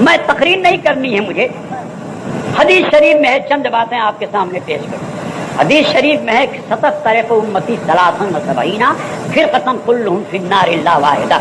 میں تقریر نہیں کرنی ہے مجھے، حدیث شریف میں ہے، چند باتیں آپ کے سامنے پیش کروں۔ حدیث شریف میں ہے کہ 77 امتی 73 فرقۃ کلھم فی النار الا واحدہ،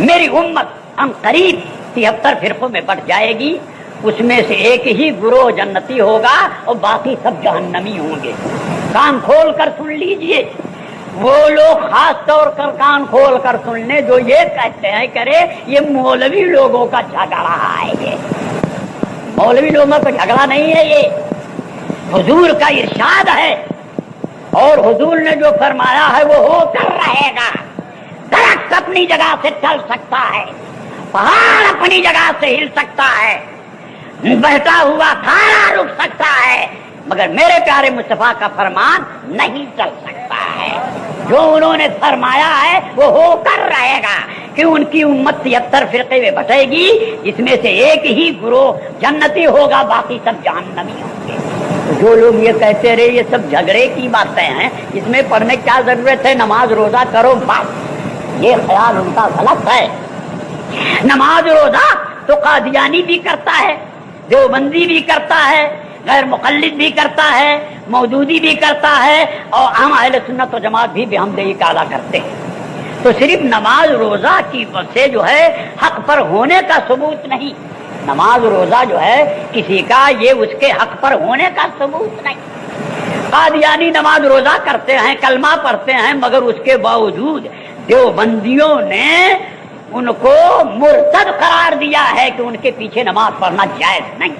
میری امت ان قریب 73 فرقوں میں بٹ جائے گی، اس میں سے ایک ہی گروہ جنتی ہوگا اور باقی سب جہنمی ہوں گے۔ کان کھول کر سن لیجئے، وہ لوگ خاص طور پر کان کھول کر سن لیں جو یہ کہتے ہیں کرے یہ مولوی لوگوں کا جھگڑا ہے، یہ مولوی لوگوں کا جھگڑا نہیں ہے، یہ حضور کا ارشاد ہے، اور حضور نے جو فرمایا ہے وہ ہو کر رہے گا۔ درخت اپنی جگہ سے چل سکتا ہے، پہاڑ اپنی جگہ سے ہل سکتا ہے، بہتا ہوا کھانا رک سکتا ہے، مگر میرے پیارے مصطفیٰ کا فرمان نہیں چل سکتا ہے۔ جو انہوں نے فرمایا ہے وہ ہو کر رہے گا کہ ان کی امت 73 فرقے میں بٹے گی، اس میں سے ایک ہی گروہ جنتی ہوگا، باقی سب جہنمی ہوں گے۔ جو لوگ یہ کہتے رہے یہ سب جھگڑے کی باتیں ہیں، اس میں پڑھنے کیا ضرورت ہے، نماز روزہ کرو بس، یہ خیال ان کا غلط ہے۔ نماز روزہ تو قادیانی بھی کرتا ہے، دیوبندی بھی کرتا ہے، غیر مقلد بھی کرتا ہے، مودودی بھی کرتا ہے، اور ہم اہل سنت و جماعت بھی بحمدہی کا ادا کرتے ہیں۔ تو صرف نماز روزہ کی سے جو ہے حق پر ہونے کا ثبوت نہیں، نماز روزہ جو ہے کسی کا یہ اس کے حق پر ہونے کا ثبوت نہیں۔ قادیانی نماز روزہ کرتے ہیں، کلمہ پڑھتے ہیں، مگر اس کے باوجود دیوبندیوں نے ان کو مرتد قرار دیا ہے کہ ان کے پیچھے نماز پڑھنا جائز نہیں۔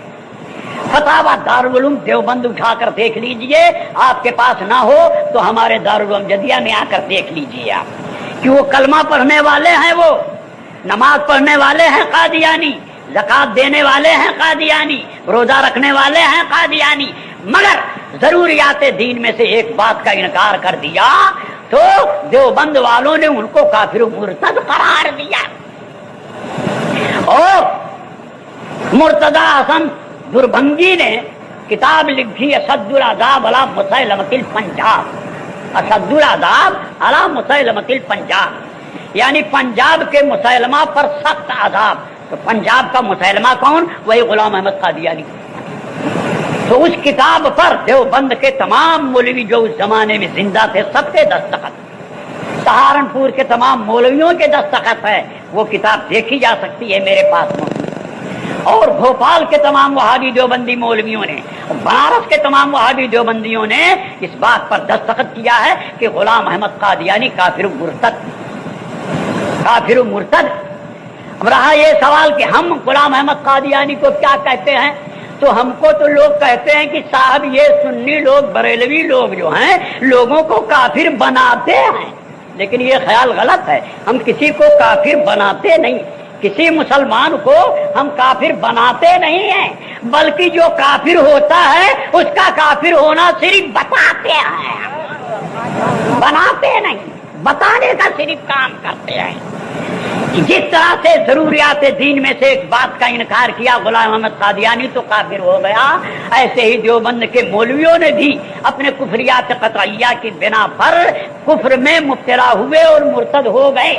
فتاوی دارالعلوم دیوبند اٹھا کر دیکھ لیجئے، آپ کے پاس نہ ہو تو ہمارے دارالعلوم جدیہ میں آ کر دیکھ لیجئے آپ، کہ وہ کلمہ پڑھنے والے ہیں، وہ نماز پڑھنے والے ہیں قادیانی، زکات دینے والے ہیں قادیانی، روزہ رکھنے والے ہیں قادیانی، مگر ضروریات دین میں سے ایک بات کا انکار کر دیا تو دیوبند والوں نے ان کو کافر و مرتد قرار دیا۔ اور مرتضی حسن دربھنگی نے کتاب لکھی اسد العذاب علی مسیلمۃ الپنجاب، اسد العذاب علی مسیلمۃ الپنجاب، یعنی پنجاب کے مسیلمہ پر سخت عذاب۔ تو پنجاب کا مسیلمہ کون؟ وہی غلام احمد قادیانی۔ تو اس کتاب پر دیوبند کے تمام مولوی جو اس زمانے میں زندہ تھے سب کے دستخط، سہارنپور کے تمام مولویوں کے دستخط ہے، وہ کتاب دیکھی جا سکتی ہے، میرے پاس موجود۔ اور بھوپال کے تمام وہابی دیوبندی مولویوں نے، بنارس کے تمام وہابی دیوبندیوں نے اس بات پر دستخط کیا ہے کہ غلام احمد قادیانی کافر و مرتد، کافر و مرتد۔ اب رہا یہ سوال کہ ہم غلام احمد قادیانی کو کیا کہتے ہیں، تو ہم کو تو لوگ کہتے ہیں کہ صاحب یہ سنی لوگ، بریلوی لوگ جو ہیں لوگوں کو کافر بناتے ہیں، لیکن یہ خیال غلط ہے، ہم کسی کو کافر بناتے نہیں، کسی مسلمان کو ہم کافر بناتے نہیں ہیں، بلکہ جو کافر ہوتا ہے اس کا کافر ہونا صرف بتاتے ہیں، بناتے نہیں، بتانے کا صرف کام کرتے ہیں۔ جس طرح سے ضروریات دین میں سے ایک بات کا انکار کیا غلام احمد قادیانی تو کافر ہو گیا، ایسے ہی دیوبند کے مولویوں نے بھی اپنے کفریات قطعیہ کی بنا پر کفر میں مبتلا ہوئے اور مرتد ہو گئے۔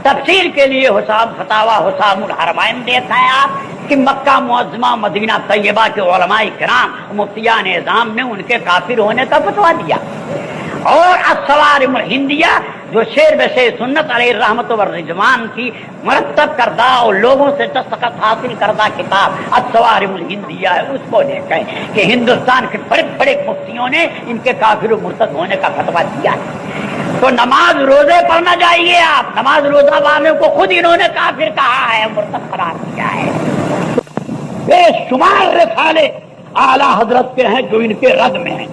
تفصیل کے لیے حسام فتاوی حسام الحرمین دیتا ہے آپ کہ مکہ معظمہ مدینہ طیبہ کے علماء کرام مفتیان اعظام نے ان کے کافر ہونے کا فتویٰ دیا۔ اور الصوارم الہندیہ جو شیر بشیر سنت علیہ الرحمت والرضوان کی مرتب کردہ اور لوگوں سے دستخط حاصل کردہ کتاب الصوارم الہندیہ ہے، اس کو دیکھیں کہ ہندوستان کے بڑے بڑے مفتیوں نے ان کے کافر و مرتد ہونے کا فتویٰ دیا ہے۔ تو نماز روزے پڑھنا چاہیے آپ، نماز روزہ والوں کو خود انہوں نے کافر کہا ہے، مرتد قرار دیا ہے۔ بے شمار رسالے اعلیٰ حضرت کے ہیں جو ان کے رد میں ہیں،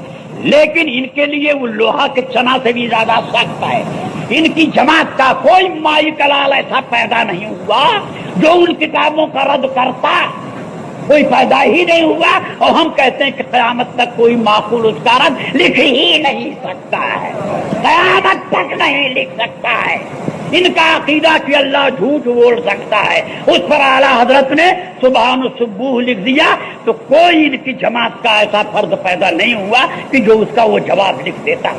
لیکن ان کے لیے وہ لوہا کے چنا سے بھی زیادہ سخت ہے۔ ان کی جماعت کا کوئی مائی کلال ایسا پیدا نہیں ہوا جو ان کتابوں کا رد کرتا، کوئی پیدا ہی نہیں ہوا، اور ہم کہتے ہیں کہ قیامت تک کوئی معقول اس کا رد لکھ ہی نہیں سکتا ہے، قیامت تک نہیں لکھ سکتا ہے۔ ان کا عقیدہ کہ اللہ جھوٹ بول سکتا ہے، اس پر اعلیٰ حضرت نے سبحان السبوح لکھ دیا، تو کوئی ان کی جماعت کا ایسا فرد پیدا نہیں ہوا کہ جو اس کا وہ جواب لکھ دیتا۔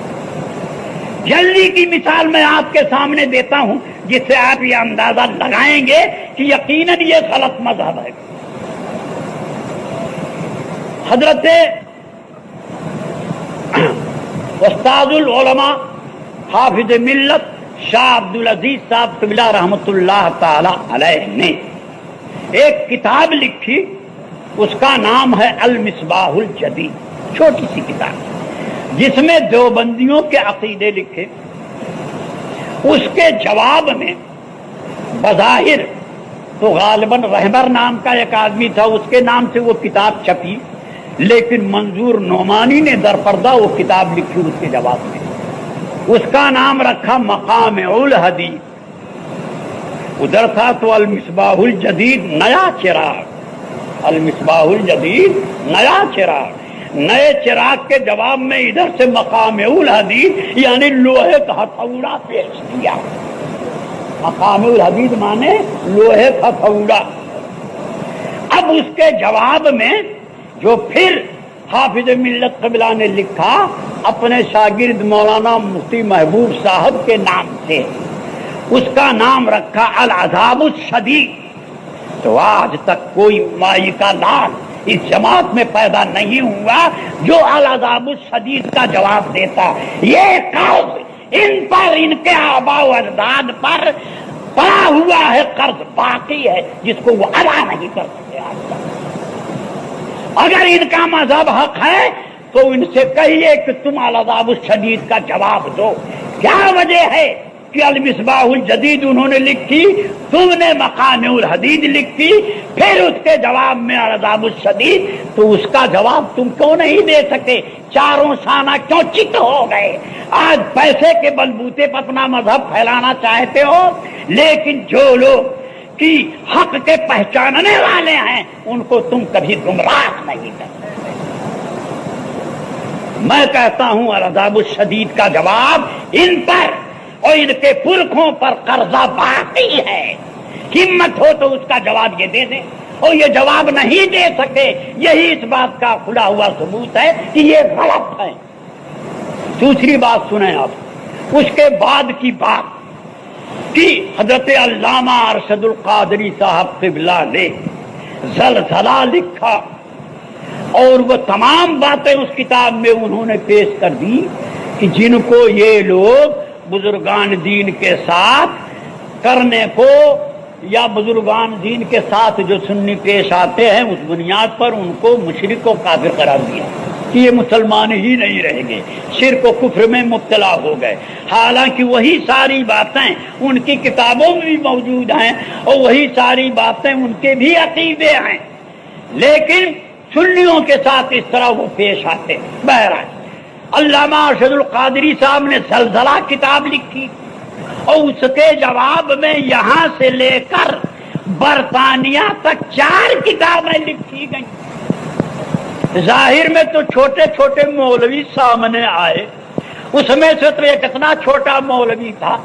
جلدی کی مثال میں آپ کے سامنے دیتا ہوں جس سے آپ یہ اندازہ لگائیں گے کہ یقیناً یہ غلط مذہب ہے۔ حضرت استاد العلماء حافظ ملت شاہ عبدالعزیز صاحب قبلہ رحمۃ اللہ تعالی علیہ نے ایک کتاب لکھی، اس کا نام ہے المصباح الجدید، چھوٹی سی کتاب جس میں دیوبندیوں کے عقیدے لکھے۔ اس کے جواب میں بظاہر تو غالباً رہبر نام کا ایک آدمی تھا، اس کے نام سے وہ کتاب چھپی، لیکن منظور نعمانی نے در پردہ وہ کتاب لکھی اس کے جواب میں۔ اس کا نام رکھا مقام الحدیث، ادھر تھا تو المصباح الجدید نیا چراغ، المصباح الجدید نیا چراغ، نئے چراغ کے جواب میں ادھر سے مقام الحدیث یعنی لوہے کا ہتھوڑا پیش کیا۔ مقام الحدیث مانے لوہے کا ہتھوڑا۔ اب اس کے جواب میں جو پھر حافظ ملت قبلہ نے لکھا اپنے شاگرد مولانا مفتی محبوب صاحب کے نام سے، اس کا نام رکھا العذاب الشدید۔ تو آج تک کوئی مائی کا لال اس جماعت میں پیدا نہیں ہوا جو العذاب الشدید کا جواب دیتا۔ یہ قرض ان پر، ان کے آباء و اجداد پر پڑا ہوا ہے، قرض باقی ہے جس کو وہ ادا نہیں کر سکتے آج تک۔ اگر ان کا مذہب حق ہے تو ان سے کہیے کہ تم العذاب الشدید کا جواب دو۔ کیا وجہ ہے کہ المصباح الجدید انہوں نے لکھی، تم نے مقام الحدید لکھی، پھر اس کے جواب میں العذاب الشدید، تو اس کا جواب تم کیوں نہیں دے سکے؟ چاروں شانہ کیوں چت ہو گئے؟ آج پیسے کے بلبوتے پر اپنا مذہب پھیلانا چاہتے ہو، لیکن جو لوگ کی حق کے پہچاننے والے ہیں ان کو تم کبھی گمراہ نہیں کر سکتے۔ میں کہتا ہوں العذاب الشدید کا جواب ان پر اور ان کے پرکھوں پر قرضہ باقی ہے۔ ہمت ہو تو اس کا جواب یہ دے دیں، اور یہ جواب نہیں دے سکے، یہی اس بات کا کھلا ہوا ثبوت ہے کہ یہ غلط ہے۔ دوسری بات سنیں آپ، اس کے بعد کی بات کہ حضرت علامہ ارشد القادری صاحب قبلہ نے زلزلہ لکھا، اور وہ تمام باتیں اس کتاب میں انہوں نے پیش کر دی کہ جن کو یہ لوگ بزرگان دین کے ساتھ کرنے کو، یا بزرگان دین کے ساتھ جو سنی پیش آتے ہیں، اس بنیاد پر ان کو مشرک و کافر قرار دیا کہ یہ مسلمان ہی نہیں رہیں گے، شرک و کفر میں مبتلا ہو گئے۔ حالانکہ وہی ساری باتیں ان کی کتابوں میں بھی موجود ہیں، اور وہی ساری باتیں ان کے بھی عقیدے ہیں، لیکن سنیوں کے ساتھ اس طرح وہ پیش آتے۔ بہرحال علامہ ارشد القادری صاحب نے زلزلہ کتاب لکھی، اور اس کے جواب میں یہاں سے لے کر برطانیہ تک 4 کتابیں لکھی گئیں۔ ظاہر میں تو چھوٹے چھوٹے مولوی سامنے آئے، اس میں سے تو ایک اتنا چھوٹا مولوی تھا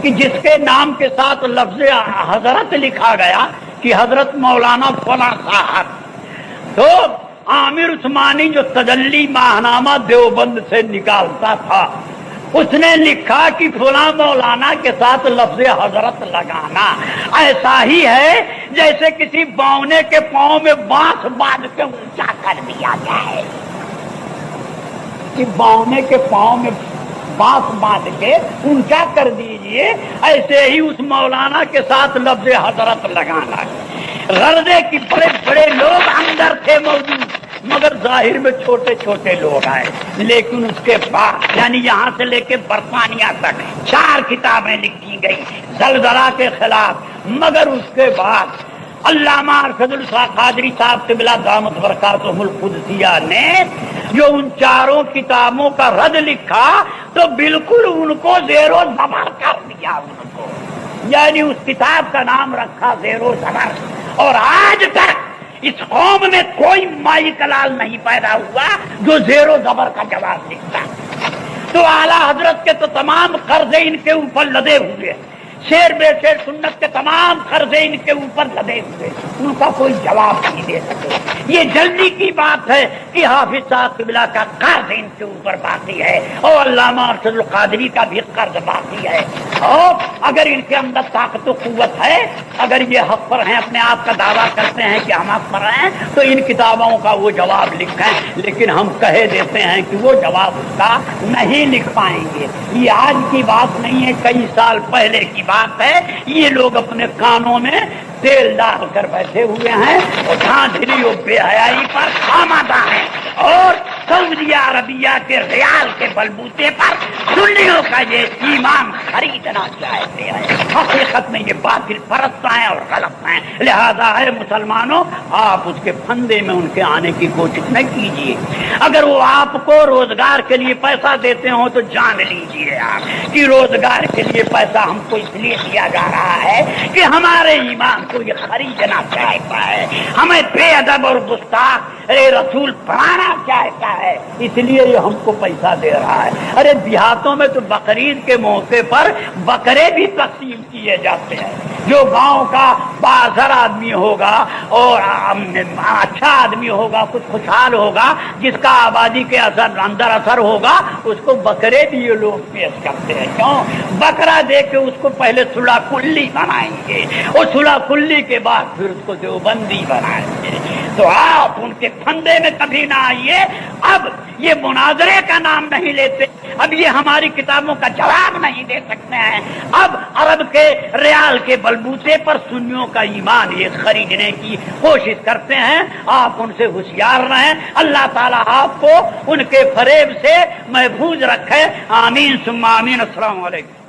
کہ جس کے نام کے ساتھ لفظ حضرت لکھا گیا کہ حضرت مولانا فلاں صاحب۔ تو عامر عثمانی جو تجلی ماہنامہ دیوبند سے نکالتا تھا، اس نے لکھا کہ فلاں مولانا کے ساتھ لفظ حضرت لگانا ایسا ہی ہے جیسے کسی باونے کے پاؤں میں بانس باندھ کے اونچا کر دیا جائے، کہ باونے کے پاؤں میں بانس باندھ کے اونچا کر دیجئے، ایسے ہی اس مولانا کے ساتھ لفظ حضرت لگانا۔ غرضے کی بڑے بڑے لوگ اندر تھے موجود، مگر ظاہر میں چھوٹے چھوٹے لوگ آئے، لیکن اس کے بعد یعنی یہاں سے لے کے برطانیہ تک 4 کتابیں لکھی گئی زلزلہ کے خلاف۔ مگر اس کے بعد علامہ ارشد القادری صاحب قبلہ دامت برکاتہم القدسیہ نے جو ان 4 کتابوں کا رد لکھا تو بالکل ان کو زیر و زبر کر دیا ان کو، یعنی اس کتاب کا نام رکھا زیر و زبر۔ اور آج تک اس قوم میں کوئی مائی کلال نہیں پیدا ہوا جو زیر و زبر کا جواب لکھتا۔ تو اعلیٰ حضرت کے تو تمام قرضے ان کے اوپر لدے ہوئے، شیر بے شیر سنت کے تمام قرضے ان کے اوپر لدے ہوئے، ان کا کوئی جواب نہیں دے سکے۔ یہ جلدی کی بات ہے کہ حافظ صاحب قبلہ کا قرض ان کے اوپر باقی ہے، اور علامہ ارشد القادری کا بھی قرض باقی ہے۔ اور اگر ان کے اندر طاقت و قوت ہے، اگر یہ حق پر ہیں، اپنے آپ کا دعویٰ کرتے ہیں کہ ہم حق پر ہیں، تو ان کتابوں کا وہ جواب لکھیں، لیکن ہم کہہ دیتے ہیں کہ وہ جواب اس کا نہیں لکھ پائیں گے۔ یہ آج کی بات نہیں ہے، کئی سال پہلے کی بات ہے۔ یہ لوگ اپنے کانوں میں تیل ڈال کر بیٹھے ہوئے ہیں اور دھاندلی و بے حیائی پر آمادہ ہیں، اور سعودی عربیہ کے ریال کے بلبوتے پر سنیوں کا یہ ایمان خریدنا چاہتے ہیں۔ حقیقت میں یہ باطل پرست ہیں اور غلط ہیں، لہذا ہے مسلمانوں، آپ اس کے پھندے میں ان کے آنے کی کوشش نہ کیجیے۔ اگر وہ آپ کو روزگار کے لیے پیسہ دیتے ہوں تو جان لیجیے آپ کہ روزگار کے لیے پیسہ ہم کو اس لیے دیا جا رہا ہے کہ ہمارے ایمان کو یہ خریدنا چاہتا ہے، ہمیں بے ادب اور گستاخ رسول بنانا چاہتا ہے، اس لیے یہ ہم کو پیسہ دے رہا ہے۔ ارے دیہاتوں میں تو بقرعید کے موقع پر بکرے بھی تقسیم کیے جاتے ہیں۔ جو گاؤں کا بااثر آدمی ہوگا اور اچھا آدمی ہوگا، کچھ خوشحال ہوگا، جس کا آبادی کے اندر اثر ہوگا، اس کو بکرے بھی یہ لوگ پیش کرتے ہیں۔ کیوں؟ بکرا دے کے اس کو پہلے صلح کلی بنائیں گے، اور صلح کلی کے بعد پھر اس کو دیوبندی بنائیں گے۔ تو آپ ان کے پھندے میں کبھی نہ آئیے۔ اب یہ مناظرے کا نام نہیں لیتے، اب یہ ہماری کتابوں کا جواب نہیں دے سکتے ہیں، اب عرب کے ریال کے بلبوتے پر سنیوں کا ایمان یہ خریدنے کی کوشش کرتے ہیں۔ آپ ان سے ہوشیار رہیں، اللہ تعالیٰ آپ کو ان کے فریب سے محفوظ رکھے، آمین ثم آمین۔ السلام علیکم۔